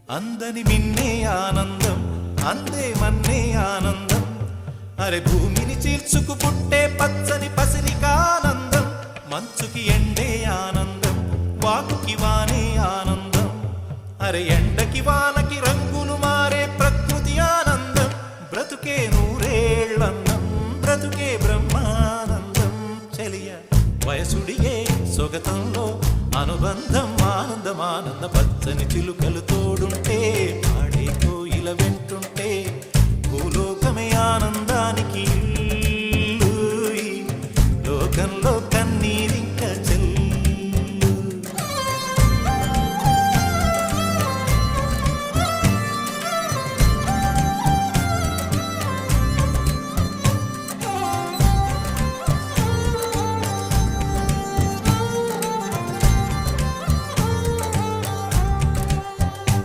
అందని మిన్నే ఆనందం అందే మన్నే ఆనందం అరే భూమిని చీల్చుకు పుట్టే పచ్చని పసిరికానందం మంచుకి ఎండే ఆనందం వాకుకి వానే ఆనందం అరే ఎండకి వానకి రంగులు మారే ప్రకృతి ఆనందం బ్రతుకే నూరేళ్ళన్నం బ్రతుకే బ్రహ్మానందం చెలియ వయసుడిగే సొగతంలో అనుబంధం ఆనందమానంద పచ్చని చిలుకలు తోడు